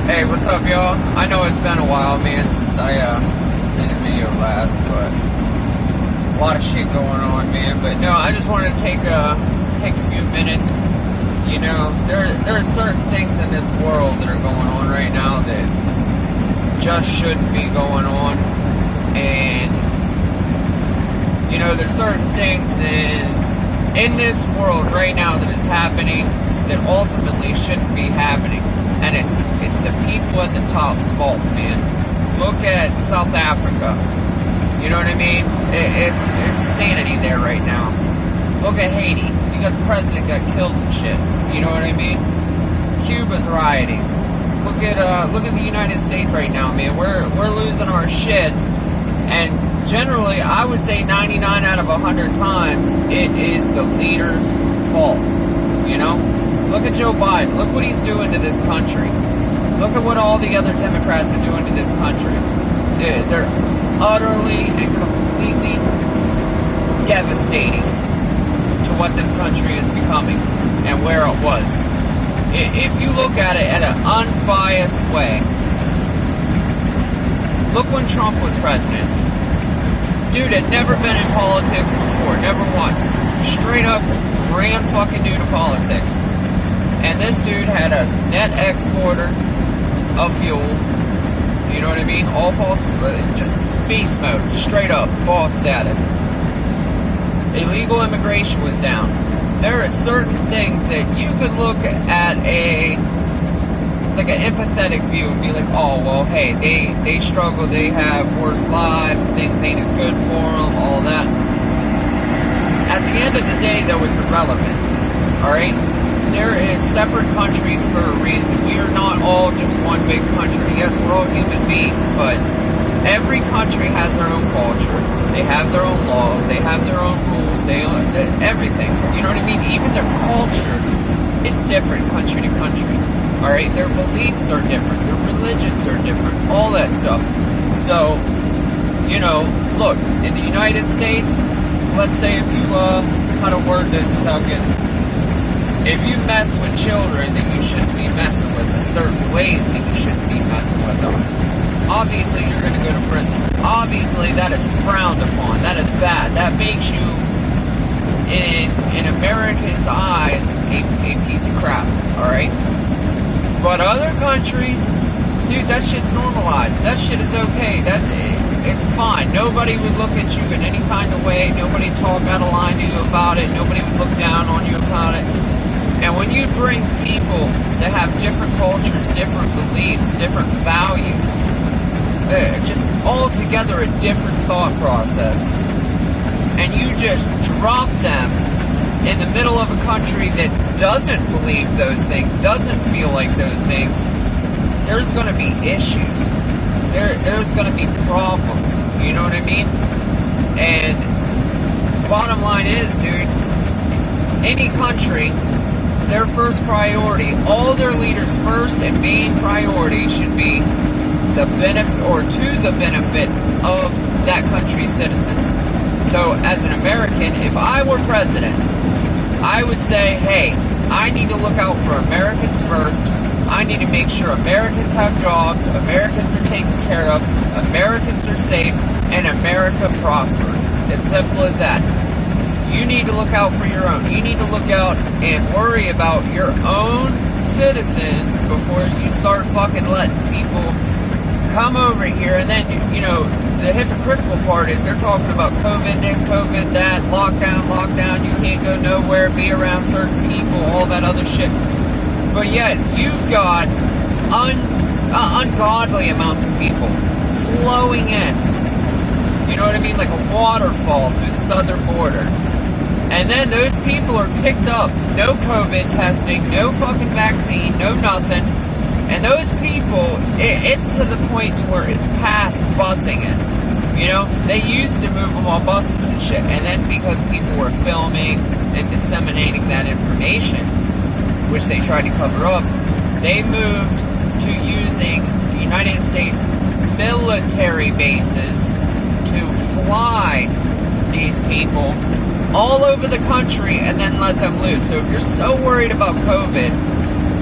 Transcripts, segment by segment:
Hey, what's up, y'all? I know it's been a while, man, since I did a video last, but a lot of shit going on, man. But no, I just wanted to take a few minutes. You know, there are certain things in this world that are going on right now that just shouldn't be going on, and you know, there's certain things in this world right now that is happening that ultimately shouldn't be happening. And it's the people at the top's fault, man. Look at South Africa. You know what I mean? It's insanity there right now. Look at Haiti. You got the president got killed and shit. You know what I mean? Cuba's rioting. Look at the United States right now, man. We're losing our shit. And generally, I would say 99 out of 100 times, it is the leader's fault. You know? Look at Joe Biden. Look what he's doing to this country. Look at what all the other Democrats are doing to this country. They're utterly and completely devastating to what this country is becoming and where it was. If you look at it at an unbiased way, look when Trump was president. Dude had never been in politics before, never once. Straight up brand fucking new to politics. And this dude had a net exporter of fuel. You know what I mean? All false, just beast mode, straight up, boss status. Illegal immigration was down. There are certain things that you could look at an empathetic view and be like, oh, well, hey, they struggle, they have worse lives, things ain't as good for them, all that. At the end of the day, though, it's irrelevant. Alright? There is separate countries for a reason. We are not all just one big country. Yes, we're all human beings, but every country has their own culture. They have their own laws. They have their own rules. Everything. You know what I mean? Even their culture is different country to country. Alright? Their beliefs are different. Their religions are different. All that stuff. So, you know, look, in the United States, let's say if you, how to word this without getting... If you mess with children that you shouldn't be messing with in certain ways that you shouldn't be messing with them, obviously you're going to go to prison. Obviously that is frowned upon. That is bad. That makes you, in Americans' eyes, a piece of crap. Alright? But other countries, dude, that shit's normalized. That shit is okay. It's fine. Nobody would look at you in any kind of way. Nobody talk out of line to you about it. Nobody would look down on you about it. And when you bring people that have different cultures, different beliefs, different values, just altogether a different thought process, and you just drop them in the middle of a country that doesn't believe those things, doesn't feel like those things, there's going to be issues. There's going to be problems. You know what I mean? And bottom line is, dude, any country, their first priority, all their leaders' first and main priority should be the benefit, or to the benefit of that country's citizens. So, as an American, if I were president, I would say, hey, I need to look out for Americans first. I need to make sure Americans have jobs, Americans are taken care of, Americans are safe, and America prospers. As simple as that. You need to look out for your own. You need to look out and worry about your own citizens before you start fucking letting people come over here. And then, you know, the hypocritical part is they're talking about COVID this, COVID that, lockdown, you can't go nowhere, be around certain people, all that other shit. But yet, you've got ungodly amounts of people flowing in. You know what I mean? Like a waterfall through the southern border. And then those people are picked up. No COVID testing, no fucking vaccine, no nothing. And those people, it's to the point to where it's past busing it. You know, they used to move them on buses and shit. And then because people were filming and disseminating that information, which they tried to cover up, they moved to using the United States military bases to fly these people all over the country and then let them loose. So if you're so worried about COVID,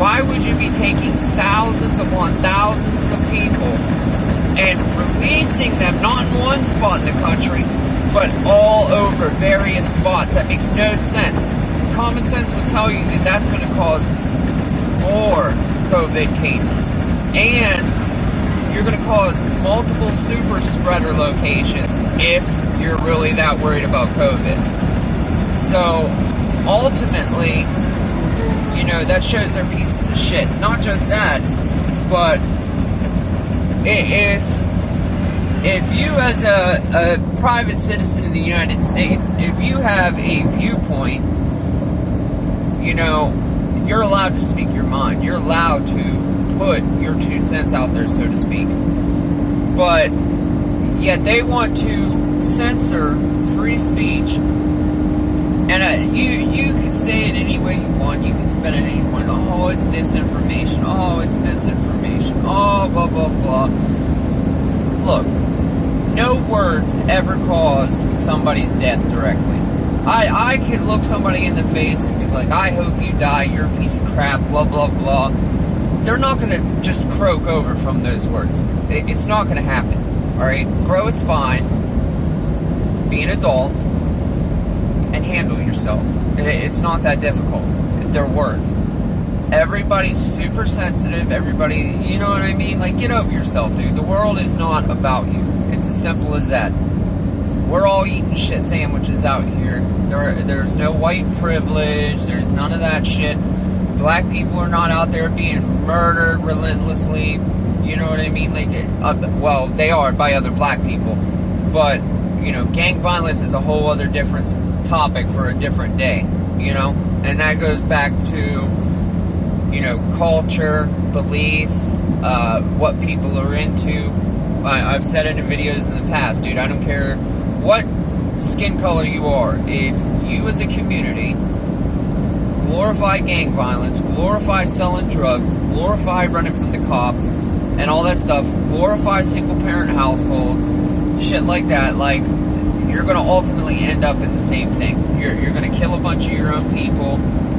why would you be taking thousands upon thousands and releasing them not in one spot in the country, but all over various spots. That makes no sense. Common sense would tell you that that's going to cause more COVID cases, and you're going to cause multiple super spreader locations if you're really that worried about COVID. So ultimately, you know, that shows they're pieces of shit. Not just that, but if you as a private citizen of the United States, if you have a viewpoint, you know, you're allowed to speak your mind. You're allowed to put your 2 cents out there, so to speak. But yet they want to censor free speech. And you could say it any way you want. You can spin it any way. Oh, it's disinformation. Oh, it's misinformation. Oh, blah, blah, blah. Look, no words ever caused somebody's death directly. I could look somebody in the face and be like, I hope you die, you're a piece of crap, blah, blah, blah. They're not going to just croak over from those words. It's not going to happen, all right? Grow a spine, be an adult, and handle yourself. It's not that difficult. They're words. Everybody's super sensitive. Everybody, you know what I mean? Like, get over yourself, dude. The world is not about you. It's as simple as that. We're all eating shit sandwiches out here. There's no white privilege. There's none of that shit. Black people are not out there being murdered relentlessly. You know what I mean? Like, well, they are by other black people. But, you know, gang violence is a whole other different topic for a different day. You know? And that goes back to, you know, culture, beliefs, what people are into. I've said it in videos in the past, dude. I don't care what skin color you are. If you as a community glorify gang violence, glorify selling drugs, glorify running from the cops, and all that stuff, glorify single-parent households, shit like that, like, you're going to ultimately end up in the same thing. You're going to kill a bunch of your own people,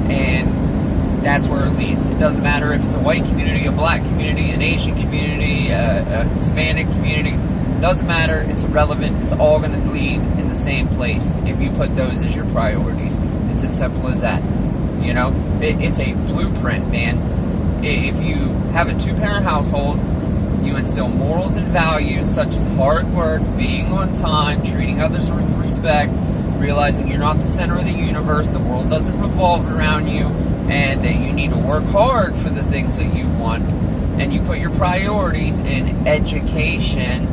and that's where it leads. It doesn't matter if it's a white community, a black community, an Asian community, a Hispanic community. It doesn't matter. It's irrelevant. It's all going to lead in the same place if you put those as your priorities. It's as simple as that. You know? It's a blueprint, man. If you have a two-parent household, you instill morals and values such as hard work, being on time, treating others with respect, realizing you're not the center of the universe, the world doesn't revolve around you, and that you need to work hard for the things that you want, and you put your priorities in education,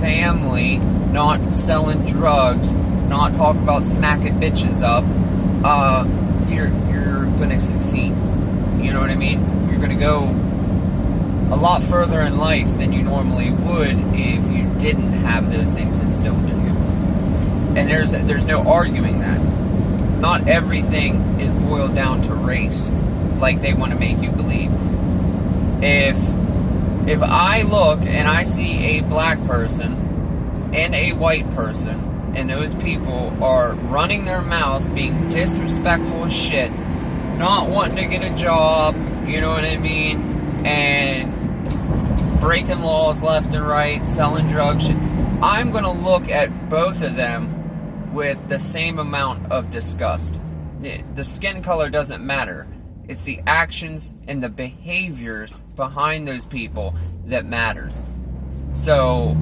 family, not selling drugs, not talking about smacking bitches up, you're going to succeed. You know what I mean? You're going to go a lot further in life than you normally would if you didn't have those things instilled in you. And there's no arguing that. Not everything is boiled down to race, like they want to make you believe. If I look and I see a black person and a white person, and those people are running their mouth, being disrespectful as shit, not wanting to get a job, you know what I mean, and breaking laws left and right, selling drugs, shit, I'm going to look at both of them with the same amount of disgust. The skin color doesn't matter. It's the actions and the behaviors behind those people that matters. So,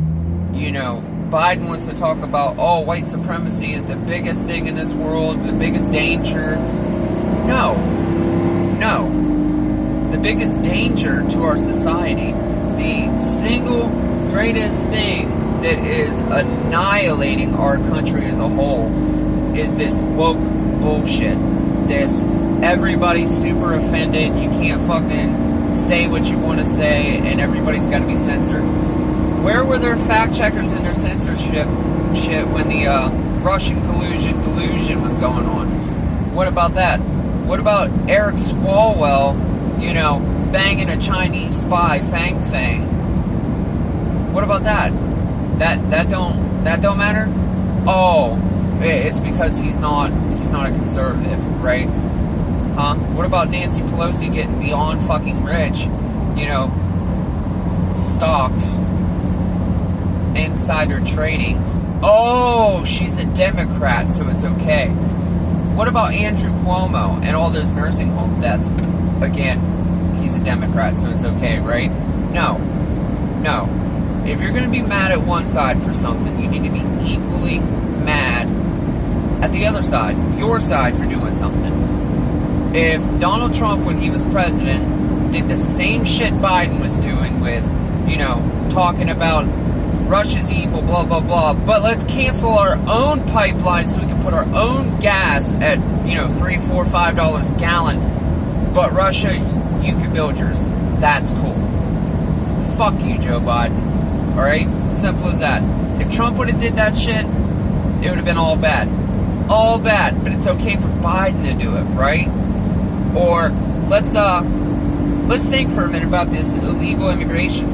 you know, Biden wants to talk about, oh, white supremacy is the biggest thing in this world, the biggest danger. No. The biggest danger to our society, the single greatest thing that is annihilating our country as a whole, is this woke bullshit. This everybody's super offended, you can't fucking say what you want to say, and everybody's got to be censored. Where were their fact checkers and their censorship shit when the Russian delusion was going on? What about that? What about Eric Swalwell, you know, banging a Chinese spy, Fang Fang? What about that? That don't matter? Oh, it's because he's not a conservative, right? Huh? What about Nancy Pelosi getting beyond fucking rich? You know, stocks, insider trading. Oh, she's a Democrat, so it's okay. What about Andrew Cuomo and all those nursing home deaths? Again, he's a Democrat, so it's okay, right? No. If you're going to be mad at one side for something, you need to be equally mad at the other side, your side, for doing something. If Donald Trump, when he was president, did the same shit Biden was doing with, talking about Russia's evil, blah, blah, blah, but let's cancel our own pipeline so we can put our own gas at, $3, $4, $5 a gallon, but Russia, you can build yours. That's cool. Fuck you, Joe Biden. Alright? Simple as that. If Trump would have did that shit, it would have been all bad. All bad. But it's okay for Biden to do it, right? Or let's think for a minute about this illegal immigration,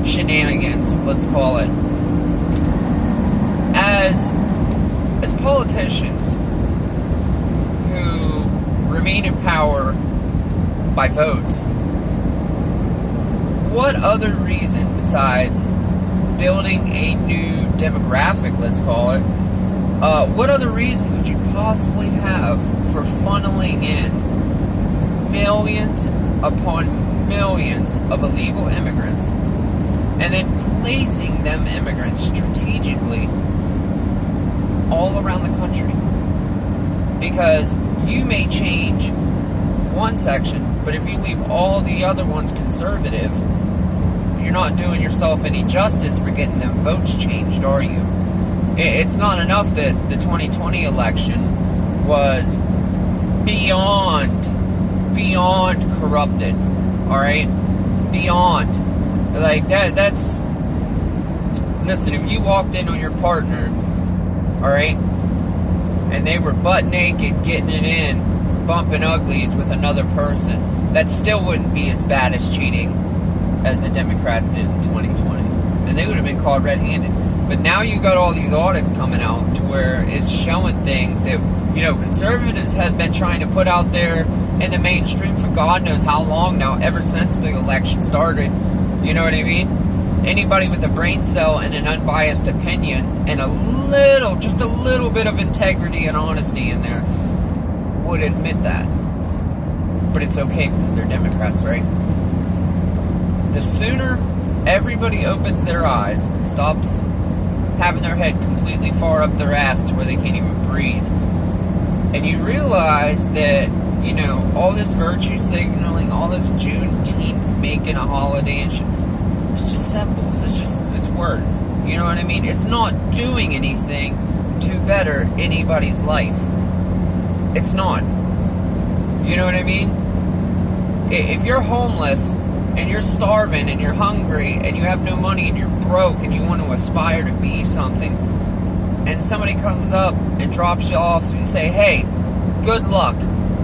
shenanigans, let's call it. As politicians who remain in power by votes, what other reason besides building a new demographic, let's call it, what other reason could you possibly have for funneling in millions upon millions of illegal immigrants and then placing them immigrants strategically all around the country? Because you may change one section, but if you leave all the other ones conservative, you're not doing yourself any justice for getting them votes changed, are you? It's not enough that the 2020 election was beyond corrupted, alright? Beyond. Like, that's... Listen, if you walked in on your partner, alright, and they were butt naked, getting it in, bumping uglies with another person, that still wouldn't be as bad as cheating as the Democrats did in 2020. And they would have been caught red-handed. But now you got all these audits coming out to where it's showing things that, conservatives have been trying to put out there in the mainstream for God knows how long now, ever since the election started. You know what I mean? Anybody with a brain cell and an unbiased opinion and just a little bit of integrity and honesty in there would admit that. But it's okay because they're Democrats, right? The sooner everybody opens their eyes and stops having their head completely far up their ass to where they can't even breathe, and you realize that, all this virtue signaling, all this Juneteenth making a holiday and shit, it's just symbols, it's words, you know what I mean? It's not doing anything to better anybody's life. It's not. You know what I mean? If you're homeless and you're starving and you're hungry and you have no money and you're broke and you want to aspire to be something, and somebody comes up and drops you off and you say, hey, good luck,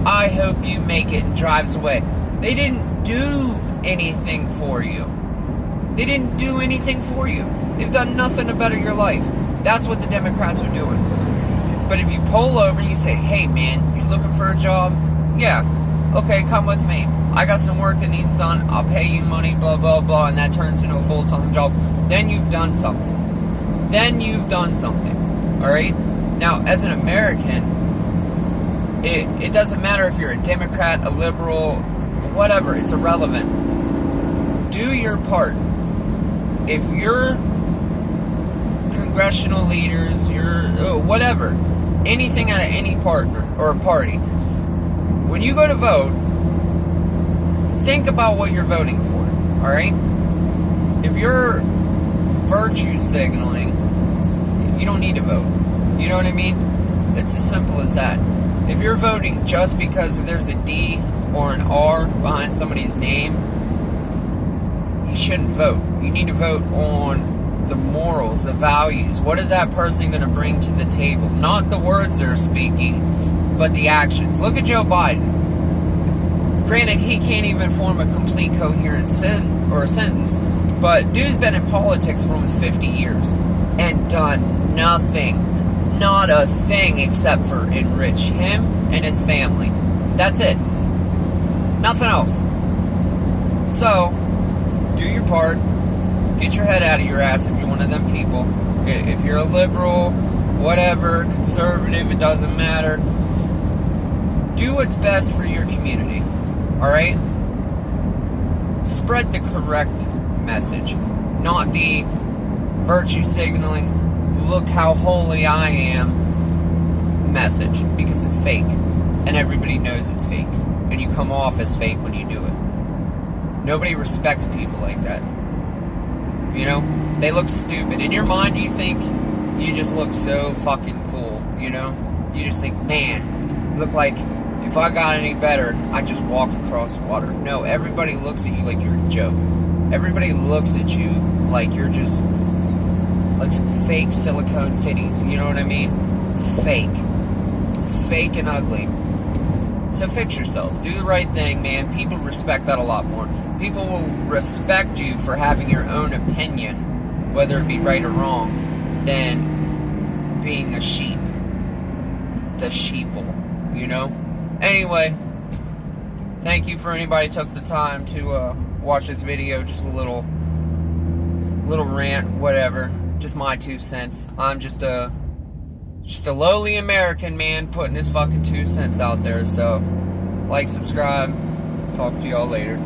I hope you make it, and drives away. They didn't do anything for you. They didn't do anything for you. They've done nothing to better your life. That's what the Democrats are doing. But if you pull over and you say, hey man, you looking for a job? Yeah. Okay, come with me. I got some work that needs done. I'll pay you money, blah, blah, blah, and that turns into a full-time job. Then you've done something. Alright? Now, as an American, it doesn't matter if you're a Democrat, a liberal, whatever. It's irrelevant. Do your part. If your congressional leaders, your whatever, anything out of any partner or party, when you go to vote, think about what you're voting for, alright? If you're virtue signaling, you don't need to vote. You know what I mean? It's as simple as that. If you're voting just because there's a D or an R behind somebody's name, you shouldn't vote. You need to vote on the morals, the values. What is that person going to bring to the table? Not the words they're speaking, but the actions. Look at Joe Biden. Granted, he can't even form a complete coherent sentence, but dude's been in politics for almost 50 years and done nothing. Not a thing except for enrich him and his family. That's it. Nothing else. So, do your part. Get your head out of your ass if you're one of them people. If you're a liberal, whatever, conservative, it doesn't matter. Do what's best for your community. Alright? Spread the correct message. Not the virtue signaling, look how holy I am message. Because it's fake. And everybody knows it's fake. And you come off as fake when you do it. Nobody respects people like that. You know? They look stupid. In your mind, you think you just look so fucking cool. You know? You just think, man, you look like if I got any better, I'd just walk across water. No, everybody looks at you like you're a joke. Everybody looks at you like you're just like some fake silicone titties. You know what I mean? Fake. Fake and ugly. So fix yourself. Do the right thing, man. People respect that a lot more. People will respect you for having your own opinion, whether it be right or wrong, than being a sheep. The sheeple, you know? Anyway, thank you for anybody who took the time to watch this video. Just a little rant, whatever. Just my 2 cents. I'm just a lowly American man putting his fucking 2 cents out there. So, like, subscribe. Talk to y'all later.